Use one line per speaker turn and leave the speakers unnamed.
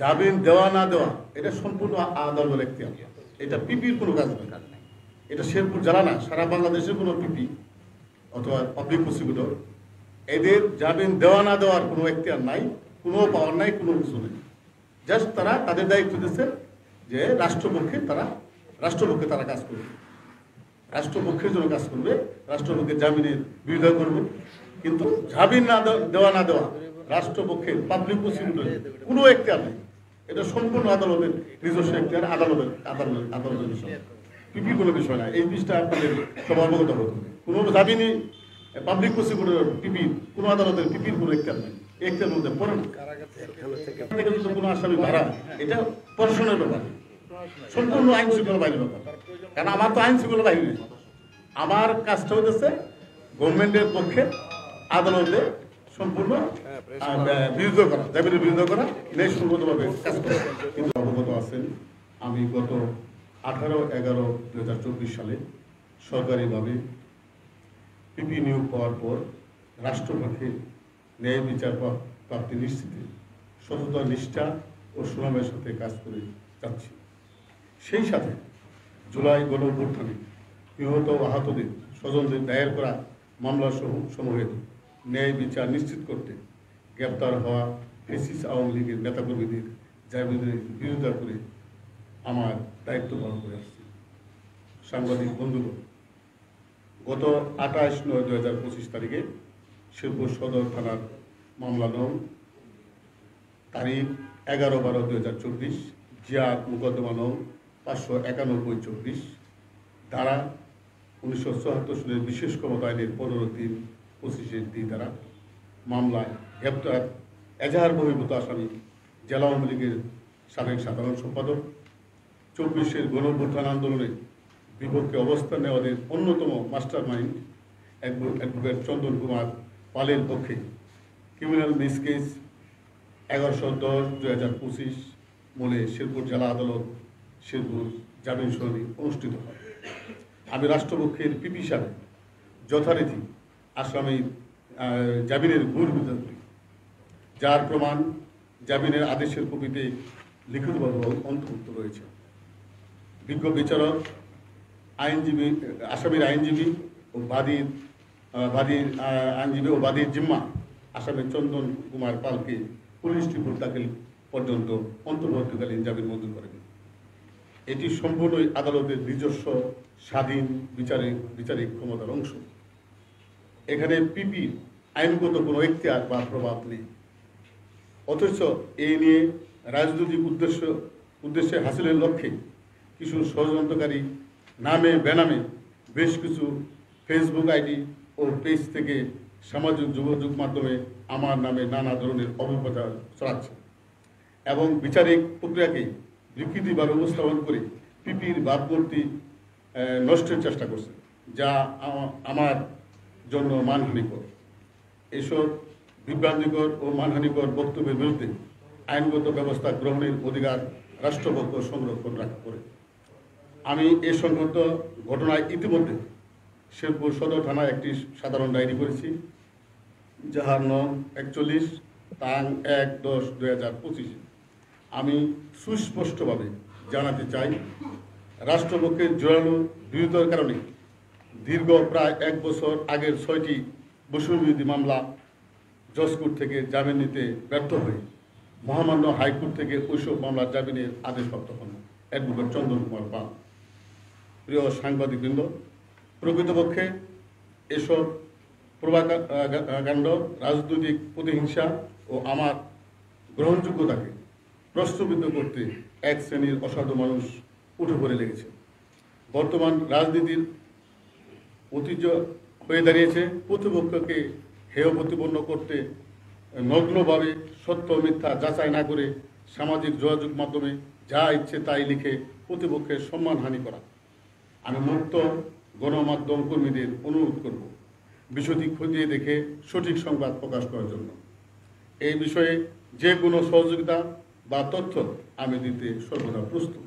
জামিন দেওয়া না দেওয়া এটা সম্পূর্ণ আদালতের এখতিয়ার। এটা পিপির কোনো কাজ নয়, এটা শেরপুর জেলা না, সারা বাংলাদেশের কোনো পিপি অথবা পাবলিক প্রসিকিউটর এদের জামিন দেওয়া না দেওয়ার কোনো এখতিয়ার নাই, কোনো পাওয়ার নাই, কোনো কিছু নেই। জাস্ট তারা তাদের দায়িত্ব দিচ্ছে যে রাষ্ট্রপক্ষে তারা কাজ করবে, রাষ্ট্রপক্ষের জন্য কাজ করবে, রাষ্ট্রপক্ষের জামিনের বিরোধিতা করবে। কিন্তু জামিন না দেওয়া রাষ্ট্রপক্ষের পাবলিক প্রসিকিউটরের কোনো এখতিয়ার নেই। এটা সম্পূর্ণ আদালতের নিজস্ব এখতিয়ার, আদালতের বিষয়, পিপি কোনো বিষয় না। এই বিষয়টা আপনাদের সব অবগত হতে হবে। কোনো জামিনই পাবলিক প্রসিকিউটর পিপির কোনো আদালতের পিপির কোনো এখতিয়ার নেই। এখতিয়ার মধ্যে পড়ে না। কোনো আসামি ভাড়া এটা প্রশাসনের ব্যাপার, সম্পূর্ণ আইন শৃঙ্খলা বাহিনীর ব্যাপার। কারণ আমার তো আইন শৃঙ্খলা বাহিনী নেই, আমার কাজটা হইতেছে গভর্নমেন্টের পক্ষে আদালতে সম্পূর্ণ বিরোধিতা করা, জামিনের বিরোধিতা করা, ন্যায়সঙ্গতভাবে কাজ করা। কিন্তু অবগত আছেন, আমি গত 18/11/2024 সালে সরকারিভাবে পিপি নিয়োগ পাওয়ার পর রাষ্ট্রপক্ষে ন্যায় বিচার প্রাপ্তি নিশ্চিতে সততা, নিষ্ঠা ও সুনামের সাথে কাজ করে যাচ্ছি। সেই সাথে জুলাই গণঅভ্যুত্থানে নিহত ও আহতদের স্বজনদের দায়ের করা মামলা সমূহের ন্যায় বিচার নিশ্চিত করতে গ্রেপ্তার হওয়া ফ্যাসিস্ট আওয়ামী লীগের নেতাকর্মীদের জামিনের বিরোধিতা করে আমার দায়িত্ব পালন করে আসছি। সাংবাদিক বন্ধুগণ, গত 28/9/2025 তারিখে শেরপুর সদর থানার মামলা নং তারিখ 11/12/2024, জিয়াদ মোকদ্দমা নং 591/24, ধারা 1974 সালের বিশেষ ক্ষমতা আইনের 15-3-25 দ্বারা মামলায় গ্রেপ্তার এজাহার বহির্ভূত আসামি জেলা আওয়ামী লীগের সাবেক সাধারণ সম্পাদক, 24-এর গণঅভ্যুত্থান আন্দোলনে বিপক্ষে অবস্থান নেওয়াদের অন্যতম master mind advocate Chandan Kumar পালের পক্ষে ক্রিমিনাল মিস কেস 1110/2025 মূলে শেরপুর জেলা আদালত শেরপুর জামিন শুনানি অনুষ্ঠিত হয়। আমি রাষ্ট্রপক্ষের পিপি হিসাবে যথারীতি আসামির জামিনের বিরোধিতা করি, যার প্রমাণ জামিনের আদেশের কপিতে লিখিতভাবে অন্তর্ভুক্ত রয়েছে। বিজ্ঞ বিচারক, আইনজীবী, আসামির আইনজীবী ও বাদীর আইনজীবী ও বাদীর জিম্মা আসামির চন্দন কুমার পালকে পুলিশ রিপোর্ট দাখিল পর্যন্ত অন্তর্বর্তীকালীন জামিন মঞ্জুর করেন। এটি সম্পূর্ণই আদালতের নিজস্ব স্বাধীন বিচারিক ক্ষমতার অংশ। এখানে পিপির আইনগত কোনো এখতিয়ার বা প্রভাব নেই। অথচ এই নিয়ে রাজনৈতিক উদ্দেশ্যে হাসিলের লক্ষ্যে কিছু ষড়যন্ত্রকারী নামে বেনামে বেশ কিছু ফেসবুক আইডি ও পেজ থেকে সামাজিক যোগাযোগ মাধ্যমে আমার নামে নানা ধরনের অপপ্রচার চালাচ্ছে এবং বিচারিক প্রক্রিয়াকে বিকৃতি বা উপস্থাপন করে পিপির ভাবমূর্তি নষ্টের চেষ্টা করছে, যা আমার জন্য মানহানিকর। এসব বিভ্রান্তিকর ও মানহানিকর বক্তব্যের বিরুদ্ধে আইনগত ব্যবস্থা গ্রহণের অধিকার রাষ্ট্রপক্ষ সংরক্ষণ করে। আমি এ সংক্রান্ত ঘটনায় ইতিমধ্যে শেরপুর সদর থানায় একটি সাধারণ ডায়েরি করেছি, যাহার নং 41 তাং 1/10/2025। আমি সুস্পষ্টভাবে জানাতে চাই, রাষ্ট্রপক্ষের জোরালো বিরোধিতার কারণে দীর্ঘ প্রায় 1 বছর আগের 6টি বৈষম্যবিরোধী মামলা জজ কোর্ট থেকে জামিন নিতে ব্যর্থ হয়ে মহামান্য হাইকোর্ট থেকে ওইসব মামলার জামিনের আদেশপ্রাপ্ত হন অ্যাডভোকেট চন্দন কুমার পাল। প্রিয় সাংবাদিকবৃন্দ, প্রকৃতপক্ষে এসব প্রভাকাণ্ড রাজনৈতিক প্রতিহিংসা ও আমার গ্রহণযোগ্যতাকে প্রশ্নবিদ্ধ করতে এক শ্রেণীর অসাধু মানুষ উঠে পড়ে লেগেছে। বর্তমান রাজনীতির ঐতিহ্য হয়ে দাঁড়িয়েছে প্রতিপক্ষকে হেয় প্রতিপন্ন করতে নগ্নভাবে সত্য মিথ্যা যাচাই না করে সামাজিক যোগাযোগ মাধ্যমে যা ইচ্ছে তাই লিখে প্রতিপক্ষের সম্মানহানি করা। আমি মুক্ত গণমাধ্যম কর্মীদের অনুরোধ করব বিষয়টি খতিয়ে দেখে সঠিক সংবাদ প্রকাশ করার জন্য। এই বিষয়ে যে কোনো সহযোগিতা বা তথ্য আমি দিতে সর্বদা প্রস্তুত।